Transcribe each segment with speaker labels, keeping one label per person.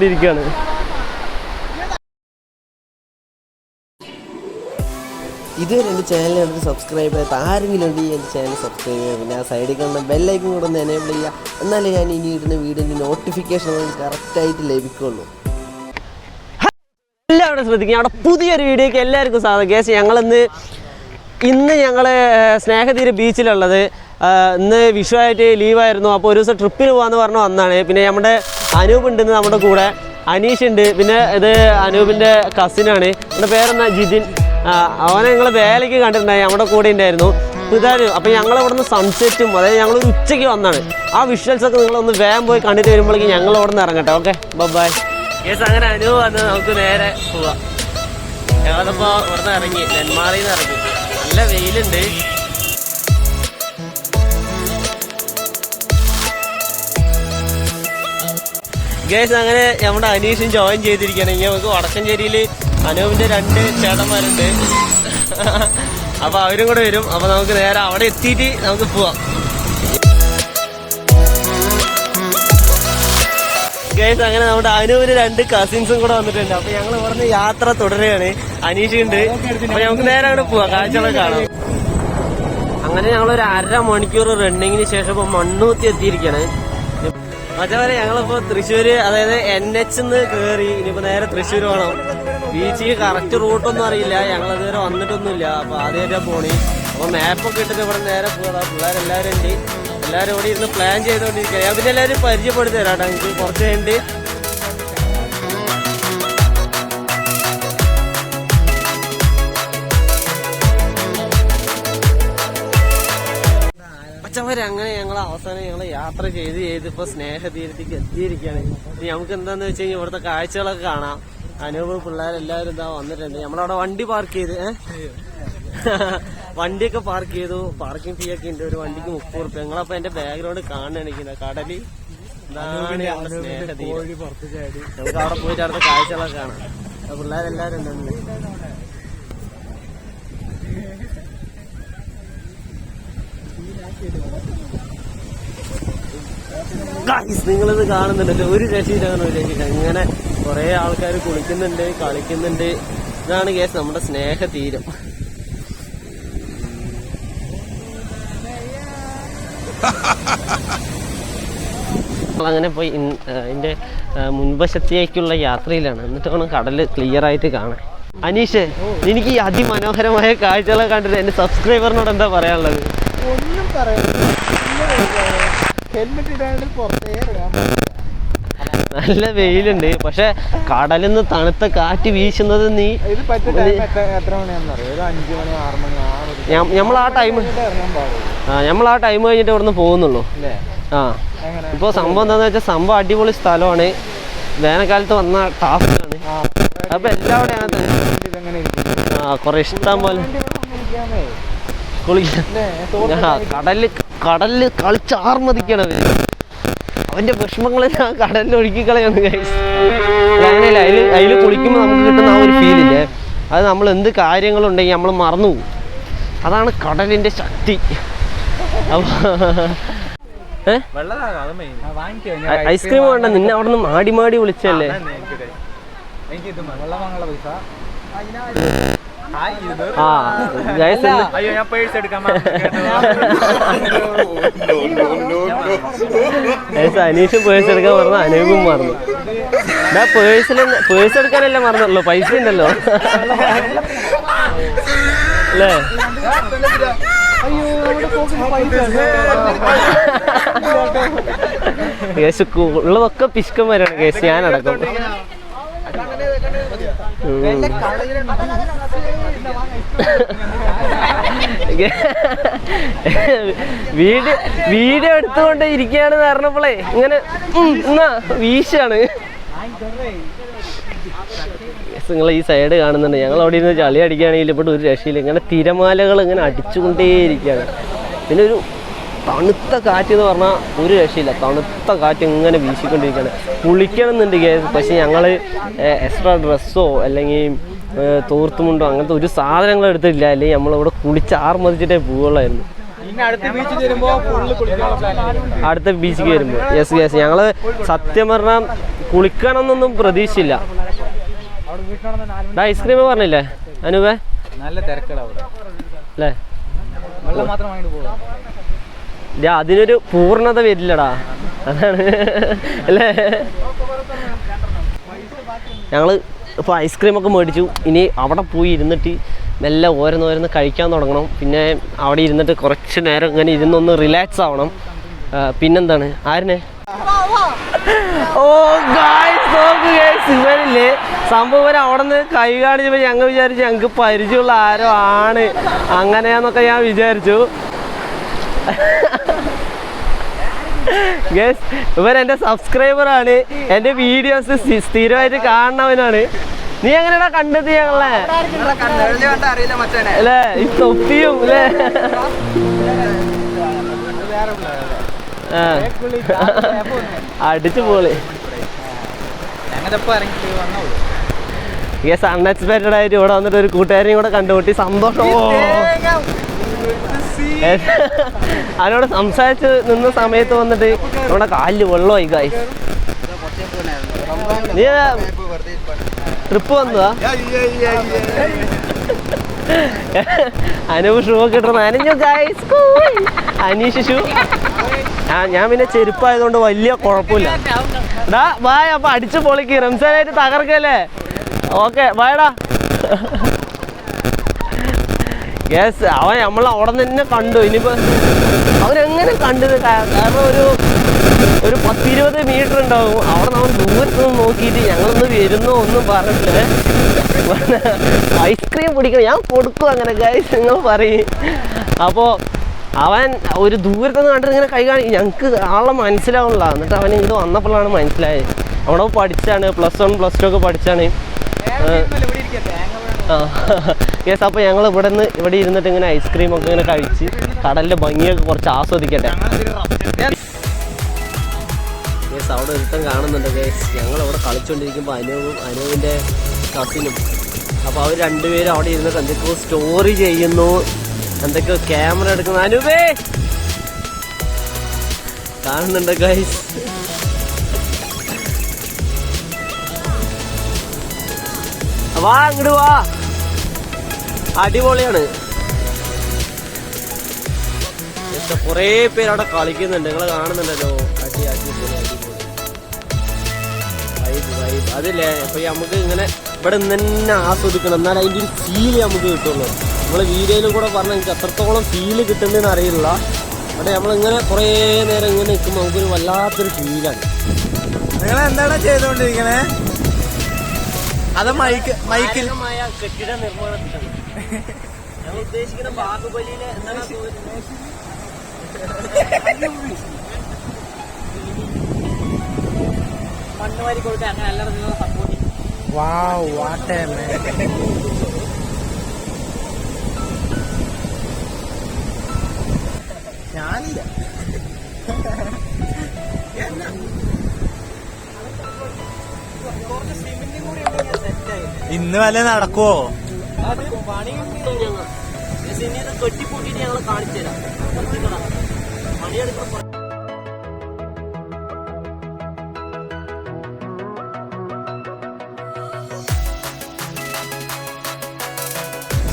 Speaker 1: ഇരിക്കുകയാണ്. ഇതുവരെ എൻ്റെ ചാനലിനടുത്ത് സബ്സ്ക്രൈബ് ചെയ്യാത്ത ആരെങ്കിലും ഉണ്ടെങ്കിൽ എൻ്റെ ചാനൽ സബ്സ്ക്രൈബ് ചെയ്യുക. പിന്നെ ആ സൈഡിൽ കാണുന്ന ബെല്ലൈക്കൻ കൂടെ ഒന്ന് എനേബിൾ ചെയ്യുക. എന്നാലേ ഞാൻ ഇനി ഇടുന്ന വീഡിയോൻ്റെ നോട്ടിഫിക്കേഷൻ കറക്റ്റായിട്ട് ലഭിക്കുള്ളൂ. എല്ലാവരും ശ്രദ്ധിക്കുക, അവിടെ പുതിയൊരു വീഡിയോയ്ക്ക് എല്ലാവർക്കും സ്വാഗതം. കേസ് ഇന്ന് ഞങ്ങൾ സ്നേഹതീര ബീച്ചിലുള്ളത്. ഇന്ന് വിഷുവായിട്ട് ലീവായിരുന്നു. അപ്പോൾ ഒരു ദിവസം ട്രിപ്പിന് പോകാമെന്ന് പറഞ്ഞ് വന്നതാണ്. പിന്നെ നമ്മുടെ അനൂപ് ഉണ്ട് നമ്മുടെ കൂടെ, അനീഷ് ഉണ്ട്, പിന്നെ ഇത് അനൂപിൻ്റെ കസിനാണ്. എൻ്റെ പേരെന്നാ ജിതിൻ. അവനെ ഞങ്ങൾ വേലയ്ക്ക് കണ്ടിട്ടുണ്ടായി, നമ്മുടെ കൂടെ ഉണ്ടായിരുന്നു. ഇതായിരുന്നു. അപ്പോൾ ഞങ്ങളിവിടെ നിന്ന് സൺസെറ്റും, അതായത് ഞങ്ങളൊരു ഉച്ചയ്ക്ക് വന്നാണ്. ആ വിഷ്വൽസൊക്കെ നിങ്ങളൊന്ന് വേഗം പോയി കണ്ടിട്ട് വരുമ്പോഴേക്കും ഞങ്ങൾ ഇവിടെ നിന്ന് ഇറങ്ങട്ടെ. Okay, by. കേസ് അങ്ങനെ അനൂപ് വന്ന് നമുക്ക് നേരെ പോവാം. ഞങ്ങളിപ്പോൾ ഇവിടെ നിന്ന് ഇറങ്ങി, നെന്മാറിയിൽ നിന്ന് ഇറങ്ങി. നല്ല വെയിലുണ്ട്. ഗേസ് അങ്ങനെ നമ്മുടെ അനീഷും ജോയിൻ ചെയ്തിരിക്കുകയാണ്. ഇനി നമുക്ക് വടക്കഞ്ചേരിയിൽ അനൂപിൻ്റെ 2 ചേട്ടന്മാരുണ്ട്. അപ്പോൾ അവരും കൂടെ വരും. അപ്പോൾ നമുക്ക് നേരെ അവിടെ എത്തിയിട്ട് നമുക്ക് പോവാം. ഗേസ് അങ്ങനെ നമ്മുടെ അനൂപിന് 2 കസിൻസും കൂടെ വന്നിട്ടുണ്ട്. അപ്പോൾ ഞങ്ങൾ ഇവിടുന്ന് യാത്ര തുടരുകയാണ്. അനീഷുണ്ട്. അപ്പോൾ നമുക്ക് നേരെ അവിടെ പോവാം, കാഴ്ചകളൊക്കെ കാണാം. അങ്ങനെ ഞങ്ങളൊരു 1/2 മണിക്കൂർ റണ്ണിങ്ങിന് ശേഷം ഇപ്പോൾ മണ്ണൂത്തി എത്തിയിരിക്കുകയാണ്. മറ്റവരെ ഞങ്ങളിപ്പോൾ തൃശ്ശൂര്, അതായത് NH കയറി ഇനിയിപ്പോൾ നേരെ തൃശ്ശൂർ വേണം. ബീച്ചിൽ കറക്റ്റ് റൂട്ടൊന്നും അറിയില്ല, ഞങ്ങളിതുവരെ വന്നിട്ടൊന്നുമില്ല. അപ്പോൾ ആദ്യമായിട്ടാണ് പോണി. അപ്പോൾ മാപ്പൊക്കെ ഇട്ടിട്ട് ഇവിടെ നേരെ പോകാം. പിള്ളേരെല്ലാവരും ഉണ്ട്. എല്ലാവരും ഇവിടെ ഇരുന്ന് പ്ലാൻ ചെയ്തുകൊണ്ടിരിക്കുക. ഞാൻ പിന്നെ എല്ലാവരും പരിചയപ്പെടുത്തി തരാം കേട്ടോ. എനിക്ക് കുറച്ച് കഴിഞ്ഞിട്ട് പച്ചവരെ അങ്ങനെ ഞങ്ങൾ അവസാനം യാത്ര ചെയ്ത് ഇപ്പോൾ സ്നേഹതീരത്തേക്ക് എത്തിയിരിക്കുകയാണ്. നമുക്ക് എന്താന്ന് വെച്ച് കഴിഞ്ഞാൽ ഇവിടുത്തെ കാഴ്ചകളൊക്കെ കാണാം. അനൂപ് പിള്ളേരെല്ലാവരും ഇതാ വന്നിട്ടുണ്ട്. നമ്മളവിടെ വണ്ടി പാർക്ക് ചെയ്ത് വണ്ടിയൊക്കെ പാർക്ക് ചെയ്തു. പാർക്കിംഗ് ഫീ ഒക്കെ ഉണ്ട്. ഒരു വണ്ടിക്ക് 30 രൂപ. ഞങ്ങളപ്പോൾ എൻ്റെ ബാക്ക്ഗ്രൗണ്ട് കാണുകയാണ് കടല്. ഇതാണ് സ്നേഹതീരം. നമുക്ക് അവിടെ പോയിട്ട് അവിടുത്തെ കാഴ്ചകളൊക്കെ കാണാം. പിള്ളേരെല്ലാവരും ഉണ്ട്. നിങ്ങളിത് കാണുന്നുണ്ടല്ലോ, ഒരു രക്ഷയിലാണ്. ഒരു രക്ഷയില്ല. ഇങ്ങനെ കുറെ ആൾക്കാർ കുളിക്കുന്നുണ്ട്, കളിക്കുന്നുണ്ട്. ഇതാണ് കേസ് നമ്മുടെ സ്നേഹതീരം. അങ്ങനെ പോയി ഇതിന്റെ മുൻവശത്തേക്കുള്ള യാത്രയിലാണ്. എന്നിട്ട് വേണം കടല് ക്ലിയർ ആയിട്ട് കാണാൻ. അനീഷ്, എനിക്ക് ഈ അതിമനോഹരമായ കാഴ്ചകളെ കണ്ടിട്ട് എന്റെ സബ്സ്ക്രൈബറിനോട് എന്താ പറയാനുള്ളത്?
Speaker 2: ഒന്നും പറയാനില്ല.
Speaker 1: നല്ല വെയിലുണ്ട്. പക്ഷെ കടലിൽ നിന്ന് തണുത്ത കാറ്റ് വീശുന്നത് നമ്മൾ ആ ടൈം കഴിഞ്ഞിട്ട് ഇവിടുന്ന് പോകുന്നുള്ളൂ. ആ ഇപ്പൊ സംഭവം എന്താന്ന് വെച്ചാൽ സംഭവം അടിപൊളി സ്ഥലമാണ്. വേനൽക്കാലത്ത് വന്ന ടാസ്ക്കാണ്. അപ്പൊ എല്ലാവരും അങ്ങനെ കുറെ ഇഷ്ടം പോലെ കടലില് കളിച്ചാർമതിക്കണം. അവന്റെ വിഷമങ്ങളെല്ലാം കടലിൽ ഒഴുക്കിക്കളയാണ്. അങ്ങനെയല്ല, അതിൽ കുളിക്കുമ്പോൾ നമുക്ക് കിട്ടുന്ന ആ ഒരു ഫീലില്ലേ, അത് നമ്മൾ എന്ത് കാര്യങ്ങളുണ്ടെങ്കിൽ നമ്മൾ മറന്നുപോകും. അതാണ് കടലിന്റെ ശക്തി. ഐസ്ക്രീം വേണ്ട, നിന്നെ അവിടെ നിന്ന് മാടി മാടി വിളിച്ചല്ലേ. അനീഷും പേഴ്സ് എടുക്കാൻ പറഞ്ഞു, അനൂപും മറന്നു. പേഴ്സ് എടുക്കാനല്ല മറന്നുള്ളൂ, പൈസ ഉണ്ടല്ലോ അല്ലേ. കേസ് ഉള്ളതൊക്കെ പിശുക്കന്മാരാണ് കേസ്, ഞാനടക്കം. വീഡിയോ എടുത്തുകൊണ്ട് ഇരിക്കുകയാണെന്ന് പറഞ്ഞപ്പോളേ ഇങ്ങനെ എന്നാ വീശാണ്. നിങ്ങൾ ഈ സൈഡ് കാണുന്നുണ്ട്. ഞങ്ങൾ അവിടെ ഇരുന്ന് ചളി അടിക്കുകയാണെങ്കിൽ ഇവിടെ ഒരു രക്ഷയില്ല. ഇങ്ങനെ തിരമാലകൾ ഇങ്ങനെ അടിച്ചുകൊണ്ടേയിരിക്കുകയാണ്. പിന്നെ ഒരു തണുത്ത കാറ്റ് എന്ന് പറഞ്ഞാൽ ഒരു രക്ഷയില്ല. തണുത്ത കാറ്റ് ഇങ്ങനെ വീശിക്കൊണ്ടിരിക്കുകയാണ്. കുളിക്കണം എന്നുണ്ട് കേസ്. പക്ഷെ ഞങ്ങൾ എക്സ്ട്രാ ഡ്രസ്സോ അല്ലെങ്കിൽ തോർത്തുമുണ്ടോ അങ്ങനത്തെ ഒരു സാധനങ്ങളും എടുത്തിട്ടില്ല. അല്ലെങ്കിൽ നമ്മളിവിടെ കുളിച്ച് ആർമതിച്ചിട്ടേ പോവുള്ളായിരുന്നു. അടുത്ത ബീച്ചിലേക്ക് വരുമ്പോൾ യെസ് യെസ്. ഞങ്ങള് സത്യം പറഞ്ഞാൽ കുളിക്കണമെന്നൊന്നും പ്രതീക്ഷയില്ല. ഐസ്ക്രീം പറഞ്ഞില്ലേ അനൂപേ?
Speaker 2: നല്ല തിരക്കടാ
Speaker 1: അല്ലേ?
Speaker 2: മാത്രം
Speaker 1: അതിനൊരു പൂർണ്ണത വരില്ലടാ, അതാണ് അല്ലേ? ഞങ്ങള് ഇപ്പോൾ ഐസ്ക്രീമൊക്കെ മേടിച്ചു. ഇനി അവിടെ പോയി ഇരുന്നിട്ട് മെല്ലെ ഓരോന്നോരോന്ന് കഴിക്കാൻ തുടങ്ങണം. പിന്നെ അവിടെ ഇരുന്നിട്ട് കുറച്ച് നേരം ഇങ്ങനെ ഇരുന്നൊന്ന് റിലാക്സ് ആവണം. പിന്നെന്താണ് ആരിനെ ഇവരില്ലേ സംഭവം അവിടെ നിന്ന് കൈ കാണിച്ചപ്പോൾ ഞങ്ങൾ വിചാരിച്ചു ഞങ്ങൾക്ക് പരിചയമുള്ള ആരോ ആണ് അങ്ങനെയാന്നൊക്കെ ഞാൻ വിചാരിച്ചു. ഗൈസ് ഇവരെൻ്റെ സബ്സ്ക്രൈബറാണ്, എൻ്റെ വീഡിയോസ് സ്ഥിരമായിട്ട് കാണുന്നവനാണ്. നീ എങ്ങനെയാ കണ്ടത് ഞങ്ങളെ അല്ലേ? ഈ തൊപ്പിയും അല്ലേ? അടിച്ചു പോളി. യെസ് അൺഎക്സ്പെക്റ്റഡ് ആയിട്ട് ഇവിടെ വന്നിട്ട് ഒരു കൂട്ടുകാരെയും കൂടെ കണ്ടുമുട്ടി. സന്തോഷം. അതിനോട് സംസാരിച്ച് നിന്ന സമയത്ത് വന്നിട്ട് നമ്മുടെ കാലിൽ വെള്ളമായി. ഗായ്സ് നീ ട്രിപ്പ് വന്നതാ? അനൂപ് ഷൂ ഒക്കെ ഇട്ടു നനഞ്ഞു ഗായ്സ്. അനീഷ് ഷൂ. ഞാൻ പിന്നെ ചെരുപ്പായതുകൊണ്ട് വലിയ കുഴപ്പമില്ല. ബായ്. അപ്പൊ അടിച്ചു പൊളിക്ക്. റംസാനായിട്ട് തകർക്കല്ലേ? ഓക്കെ ബായടാ. യെസ് അവൻ നമ്മൾ അവിടെ തന്നെ കണ്ടു. ഇനിയിപ്പോൾ അവരെങ്ങനെ കണ്ടത്? കാരണം ഒരു 10-20 മീറ്റർ ഉണ്ടാവും. അവിടെ നമ്മൾ ദൂരത്ത് നിന്ന് നോക്കിയിട്ട് ഞങ്ങളൊന്ന് വരുന്നു ഒന്നും പറഞ്ഞിട്ട് ഐസ്ക്രീം പിടിക്കണം ഞാൻ കൊടുക്കും അങ്ങനെ ഗൈസ് നിങ്ങൾ പറയും. അപ്പോൾ അവൻ ഒരു ദൂരത്തുനിന്ന് കണ്ടിട്ട് ഇങ്ങനെ കൈ കാണി. ഞങ്ങൾക്ക് ആളെ മനസ്സിലാവണില്ല. എന്നിട്ട് അവൻ ഇത് വന്നപ്പോഴാണ് മനസ്സിലായത്. അവിടെ പഠിച്ചാണ് +1 +2 ഒക്കെ പഠിച്ചാണ്. യെസ്. അപ്പോൾ ഞങ്ങൾ ഇവിടെ ഇരുന്നിട്ട് ഇങ്ങനെ ഐസ്ക്രീമൊക്കെ ഇങ്ങനെ കഴിച്ച് കടലിൻ്റെ ഭംഗിയൊക്കെ കുറച്ച് ആസ്വദിക്കട്ടെ. യെസ് അവിടെ ഒരുത്തം കാണുന്നുണ്ട് ഗൈസ്. ഞങ്ങളവിടെ കളിച്ചുകൊണ്ടിരിക്കുമ്പോൾ അനൂപിൻ്റെ കസിനും. അപ്പോൾ അവർ രണ്ടുപേരും അവിടെ ഇരുന്നിട്ട് എന്തൊക്കെയോ സ്റ്റോറി ചെയ്യുന്നു, എന്തൊക്കെയോ ക്യാമറ എടുക്കുന്നു. അനൂപേ കാണുന്നുണ്ട് ഗൈസ്. വാ അങ്ങോട്ട് വാ. അടിപൊളിയാണ്. കുറേ പേര് അവിടെ കളിക്കുന്നുണ്ട്. നിങ്ങൾ കാണുന്നുണ്ടല്ലോ. അതില്ലേ അപ്പൊ നമുക്ക് ഇങ്ങനെ ഇവിടെ നിന്ന് തന്നെ ആസ്വദിക്കണം. എന്നാൽ അതിൻ്റെ ഒരു ഫീല് നമുക്ക് കിട്ടുള്ളൂ. നമ്മള് വീഡിയോയിലും കൂടെ പറഞ്ഞാൽ എനിക്ക് എത്രത്തോളം ഫീല് കിട്ടുന്നതെന്ന് അറിയില്ല. അവിടെ നമ്മളിങ്ങനെ കുറേ നേരം ഇങ്ങനെ നിൽക്കുമ്പോൾ നമുക്കൊരു വല്ലാത്തൊരു ഫീലാണ്.
Speaker 2: നിങ്ങൾ എന്താണ് ചെയ്തുകൊണ്ടിരിക്കണേ? അത് മൈക്കിൽ
Speaker 1: കെട്ടിട നിർമ്മാണത്തിലാണ് ഞങ്ങൾ ഉദ്ദേശിക്കുന്ന. ബാഹുബലിയിലെ എന്താണ് മണ്ണ് വാരി കൊടുത്ത് അങ്ങനെ എല്ലാവരും നിങ്ങൾ സപ്പോർട്ട് ചെയ്യും.
Speaker 2: Wow what a man. ഞാനില്ല. ഇന്ന് വല്ല നടക്കുവോ?
Speaker 1: കെട്ടിപ്പൂട്ടിട്ട് ഞങ്ങൾ കാണിച്ചു തരാം. പണിയെടുക്കുന്ന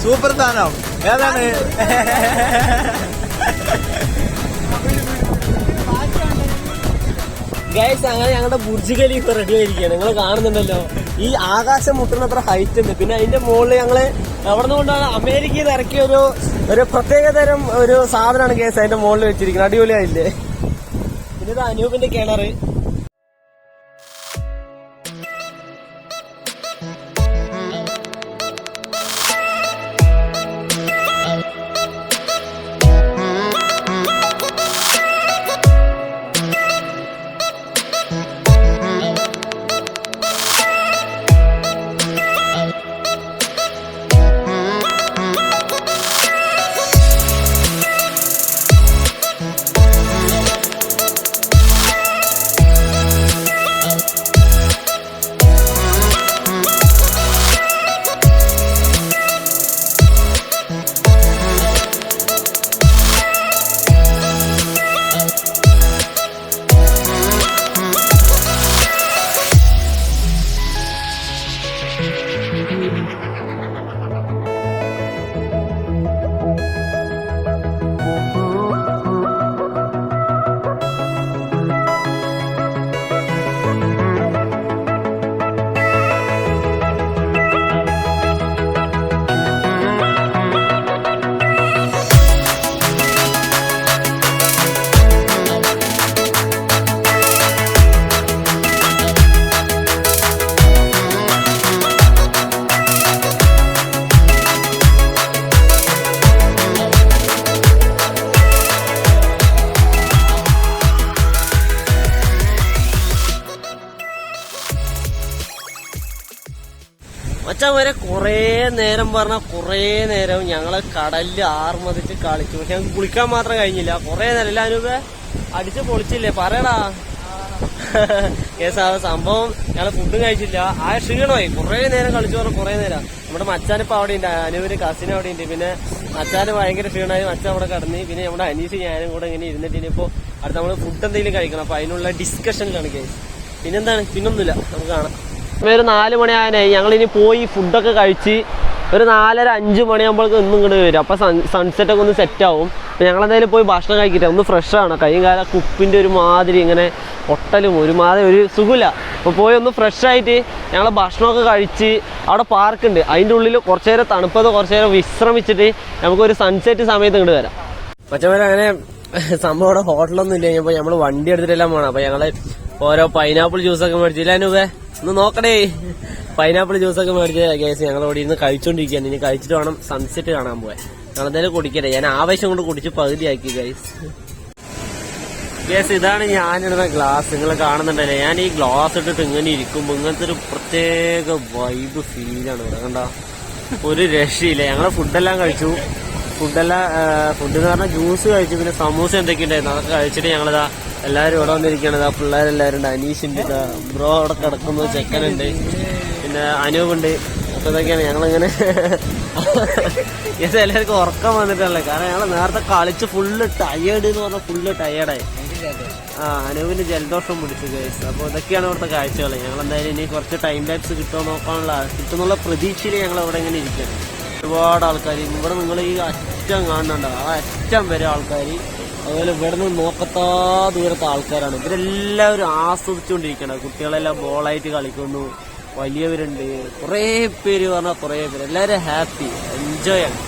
Speaker 2: സൂപ്പർ സ്ഥാനം ഏതാണ്?
Speaker 1: ഗൈസ് അങ്ങനെ ഞങ്ങളുടെ ബുർജ് ഖലീഫ റെഡി ആയിരിക്കുകയാണ്. നിങ്ങൾ കാണുന്നുണ്ടല്ലോ. ഈ ആകാശം മുട്ടുന്നത്ര ഹൈറ്റ് ഉണ്ട്. പിന്നെ അതിന്റെ മുകളിൽ ഞങ്ങള് അവിടെ നിന്ന് കൊണ്ടാണ് അമേരിക്കയിൽ നിന്ന് ഇറക്കിയ ഒരു പ്രത്യേകതരം ഒരു സാധനമാണ് ഗൈസ് അതിന്റെ മുകളിൽ വെച്ചിരിക്കുന്നത്. അടിപൊളിയായില്ലേ? പിന്നെ ഇത് അനൂപിന്റെ കിണറ്. മച്ചാൻ വരെ കുറേ നേരം പറഞ്ഞാൽ കുറേ നേരം ഞങ്ങള് കടലിൽ ആർമതിച്ച് കളിച്ചു. പക്ഷെ ഞങ്ങൾക്ക് കുളിക്കാൻ മാത്രം കഴിഞ്ഞില്ല. കുറേ നേരം എല്ലാം അനുഭവ അടിച്ച് പൊളിച്ചില്ലേ പറയടാ. സംഭവം ഞങ്ങള് ഫുഡും കഴിച്ചില്ല. ആ ക്ഷീണമായി. കുറേ നേരം കളിച്ചു പറഞ്ഞാൽ കുറേ നേരം. നമ്മുടെ മച്ചാനിപ്പോ അവിടെ ഉണ്ട്, അനുവിന് കസിൻ അവിടെ ഉണ്ട്. പിന്നെ മച്ചാന് ഭയങ്കര ക്ഷീണമായി. മച്ചാൻ അവിടെ കടന്ന്. പിന്നെ നമ്മുടെ അനീസ് ഞാനും കൂടെ ഇങ്ങനെ ഇരുന്നിട്ട് ഇനിയിപ്പോ അടുത്ത നമ്മള് ഫുഡ് എന്തെങ്കിലും കഴിക്കണം. അപ്പൊ അതിനുള്ള ഡിസ്കഷനിലാണ് കേസ്. പിന്നെന്താണ്, പിന്നൊന്നുമില്ല, നമുക്ക് കാണാം. ഒരു 4 മണിയാനായി. ഞങ്ങളിനി പോയി ഫുഡൊക്കെ കഴിച്ച് ഒരു 4:30-5 മണിയാകുമ്പോഴേക്കും ഒന്നും ഇങ്ങോട്ട് വരും. അപ്പോൾ സൺസെറ്റൊക്കെ ഒന്ന് സെറ്റാവും. അപ്പോൾ ഞങ്ങളെന്തായാലും പോയി ഭക്ഷണം കഴിക്കട്ടെ. ഒന്ന് ഫ്രഷാണ്. കൈയും കാല കുപ്പിൻ്റെ ഒരു മാതിരി ഇങ്ങനെ ഒട്ടലും ഒരുമാതിരി ഒരു സുഖമില്ല. അപ്പോൾ പോയി ഒന്ന് ഫ്രഷായിട്ട് ഞങ്ങൾ ഭക്ഷണമൊക്കെ കഴിച്ച് അവിടെ പാർക്കുണ്ട്. അതിൻ്റെ ഉള്ളിൽ കുറച്ച് നേരം തണുപ്പത് കുറച്ച് നേരം വിശ്രമിച്ചിട്ട് നമുക്കൊരു സൺസെറ്റ് സമയത്ത് ഇങ്ങോട്ട് വരാം. പച്ചമരം അങ്ങനെ സംഭവം അവിടെ ഹോട്ടലൊന്നും ഇല്ല. കഴിഞ്ഞപ്പോൾ നമ്മൾ വണ്ടി എടുത്തിട്ടെല്ലാം പോകണം. അപ്പോൾ ഞങ്ങൾ ഓരോ പൈനാപ്പിൾ ജ്യൂസൊക്കെ മേടിച്ചില്ല. അനുവേ ഒന്ന് നോക്കണേ. പൈനാപ്പിൾ ജ്യൂസൊക്കെ മേടിച്ച കേസ് ഞങ്ങൾ ഇവിടെ ഇരുന്ന് കഴിച്ചോണ്ടിരിക്കുകയാണ്. ഇനി കഴിച്ചിട്ട് വേണം സൺസെറ്റ് കാണാൻ പോയാൽ. ഞങ്ങളെന്തായാലും കുടിക്കട്ടെ. ഞാൻ ആവശ്യം കൊണ്ട് കുടിച്ച് പകുതിയാക്കി ഗൈസ്. ഇതാണ് ഞാനിടുന്ന ഗ്ലാസ്. നിങ്ങൾ കാണുന്നുണ്ടല്ലേ, ഞാൻ ഈ ഗ്ലാസ് ഇട്ടിട്ട് ഇങ്ങനെ ഇരിക്കുമ്പോൾ ഇങ്ങനത്തെ ഒരു പ്രത്യേക വൈബ് ഫീലാണ് ഇവിടെ. കണ്ട ഒരു രക്ഷയില്ല. ഞങ്ങൾ ഫുഡെല്ലാം കഴിച്ചു. ഫുഡ് എന്ന് പറഞ്ഞാൽ ജ്യൂസ് കഴിച്ചു. പിന്നെ സമൂസ എന്തൊക്കെയുണ്ടായിരുന്നു അതൊക്കെ കഴിച്ചിട്ട് ഞങ്ങളിതാ എല്ലാവരും ഇവിടെ വന്നിരിക്കുകയാണ്. ആ പിള്ളേരെല്ലാവരും ഉണ്ട്. അനീഷുണ്ട്, ബ്രോ അവിടെ കിടക്കുന്നു, ചെക്കനുണ്ട്, പിന്നെ അനൂപുണ്ട്. അപ്പൊ ഇതൊക്കെയാണ് ഞങ്ങളിങ്ങനെ. ഇത് എല്ലാവർക്കും ഉറക്കം വന്നിട്ടല്ലേ, കാരണം ഞങ്ങൾ നേരത്തെ കളിച്ച് ഫുള്ള് ടയേർഡ് എന്ന് പറഞ്ഞാൽ ഫുള്ള് ടയേർഡായി. അനൂപിന് ജലദോഷം പിടിച്ചു ഗൈസ്. അപ്പോൾ ഇതൊക്കെയാണ് ഇവിടുത്തെ കാഴ്ചകൾ. ഞങ്ങൾ എന്തായാലും ഇനി കുറച്ച് ടൈം ലാപ്സ് കിട്ടുമെന്നുള്ള പ്രതീക്ഷയിൽ ഞങ്ങൾ ഇവിടെ ഇങ്ങനെ ഇരിക്കുകയാണ്. ഒരുപാട് ആൾക്കാർ ഇവിടെ നിങ്ങൾ ഈ അറ്റം കാണുന്നുണ്ടോ, ആ അറ്റം വരെ ആൾക്കാർ. അതുപോലെ ഇവിടെ നിന്ന് നോക്കത്താ ദൂരത്തെ ആൾക്കാരാണ്. ഇവരെല്ലാവരും ആസ്വദിച്ചുകൊണ്ടിരിക്കണം. കുട്ടികളെല്ലാം ബോളായിട്ട് കളിക്കുന്നു, വലിയവരുണ്ട്, കുറേ പേര് പറഞ്ഞാൽ കുറേ പേര്. എല്ലാവരും ഹാപ്പി, എൻജോയ് ആണ്.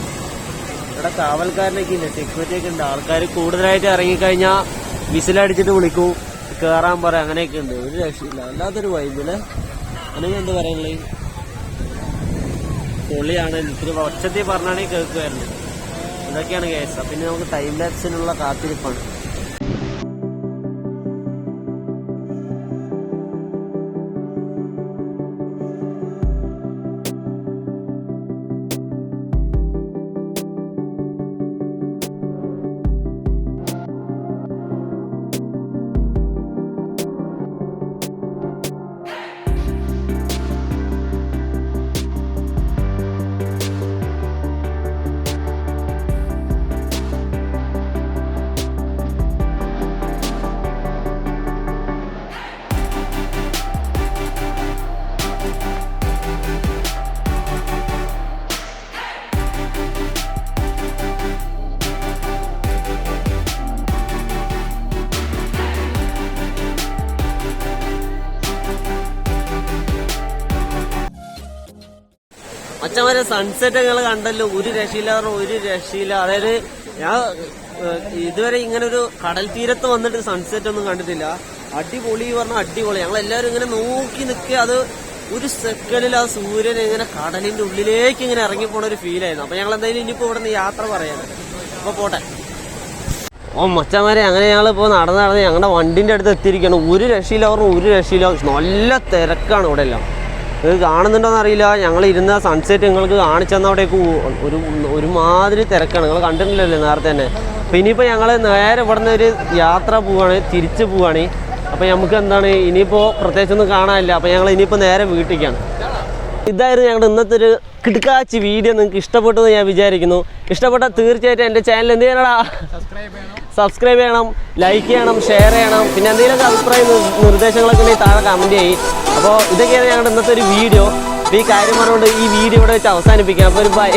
Speaker 1: ഇവിടെ കാവൽക്കാരനൊക്കെ ഇല്ല, സെക്യൂരിറ്റി ഒക്കെ ഉണ്ട്. ആൾക്കാർ കൂടുതലായിട്ട് ഇറങ്ങിക്കഴിഞ്ഞാൽ വിസിലടിച്ചിട്ട് വിളിക്കും, കയറാൻ പറയാം, അങ്ങനെയൊക്കെ ഉണ്ട്. ഒരു രക്ഷയില്ല, അല്ലാത്തൊരു വൈബില്. അങ്ങനെ എന്താ പറയുന്നത്, പൊളിയാണ്. ഇത്തിരി ഒച്ചത്തിൽ പറഞ്ഞാണെങ്കിൽ കേൾക്കുമായിരുന്നു. ഇതൊക്കെയാണ് കേസ്. പിന്നെ നമുക്ക് ടൈം ലാപ്സിനുള്ള കാത്തിരിപ്പാണ്. അച്ഛന്മാരെ സൺസെറ്റ് നിങ്ങൾ കണ്ടല്ലോ, ഒരു രക്ഷയില്ല. അതായത് ഞാൻ ഇതുവരെ ഇങ്ങനെ ഒരു കടൽ തീരത്ത് വന്നിട്ട് സൺസെറ്റ് ഒന്നും കണ്ടിട്ടില്ല. അടിപൊളി പറഞ്ഞാൽ അടിപൊളി. ഞങ്ങളെല്ലാവരും ഇങ്ങനെ നോക്കി നിൽക്കുക. അത് ഒരു സെക്കൻഡിൽ ആ സൂര്യൻ ഇങ്ങനെ കടലിന്റെ ഉള്ളിലേക്ക് ഇങ്ങനെ ഇറങ്ങിപ്പോണ ഒരു ഫീലായിരുന്നു. അപ്പൊ ഞങ്ങൾ എന്തായാലും ഇനിയിപ്പോ ഇവിടെ നിന്ന് യാത്ര പറയാണ്. അപ്പൊ പോട്ടെ. മച്ചന്മാരെ അങ്ങനെ ഞങ്ങളിപ്പോൾ നടന്ന് ഞങ്ങളുടെ വണ്ടിന്റെ അടുത്ത് എത്തിയിരിക്കുകയാണ്. ഒരു രക്ഷയില്ല. നല്ല തിരക്കാണ് ഇവിടെ എല്ലാം. ഇത് കാണുന്നുണ്ടോന്ന് അറിയില്ല. ഞങ്ങൾ ഇരുന്ന സൺസെറ്റ് നിങ്ങൾക്ക് കാണിച്ചെന്നവിടേക്ക് ഒരുമാതിരി തിരക്കാണ്. നിങ്ങൾ കണ്ടിട്ടില്ലല്ലോ നേരത്തെ തന്നെ. അപ്പം ഇനിയിപ്പോൾ ഞങ്ങൾ നേരെ ഇവിടെ നിന്ന് ഒരു യാത്ര പോവുകയാണ്, തിരിച്ചു പോവുകയാണ്. അപ്പം നമുക്ക് എന്താണ് ഇനിയിപ്പോൾ പ്രത്യേകിച്ചൊന്നും കാണാനില്ല. അപ്പം ഞങ്ങൾ ഇനിയിപ്പോൾ നേരെ വീട്ടിലേക്കാണ്. ഇതായിരുന്നു ഞങ്ങളുടെ ഇന്നത്തെ ഒരു കിടുക്കാച്ചി വീഡിയോ. നിങ്ങൾക്ക് ഇഷ്ടപ്പെട്ടു എന്ന് ഞാൻ വിചാരിക്കുന്നു. ഇഷ്ടപ്പെട്ടാൽ തീർച്ചയായിട്ടും എൻ്റെ ചാനൽ എന്ത് ചെയ്യണടാ, സബ്സ്ക്രൈബ് ചെയ്യണം, ലൈക്ക് ചെയ്യണം, ഷെയർ ചെയ്യണം. പിന്നെ എന്തെങ്കിലുമൊക്കെ അഭിപ്രായ നിർദ്ദേശങ്ങളൊക്കെ ഉണ്ടെങ്കിൽ താഴെ കമൻറ്റ് ചെയ്യും. അപ്പോൾ ഇതൊക്കെയാണ് ഞങ്ങളുടെ ഇന്നത്തെ ഒരു വീഡിയോ. അപ്പോൾ ഈ കാര്യം പറഞ്ഞുകൊണ്ട് ഈ വീഡിയോ ഇവിടെ വെച്ച് അവസാനിപ്പിക്കാം. അപ്പോൾ ഒരു ബൈ.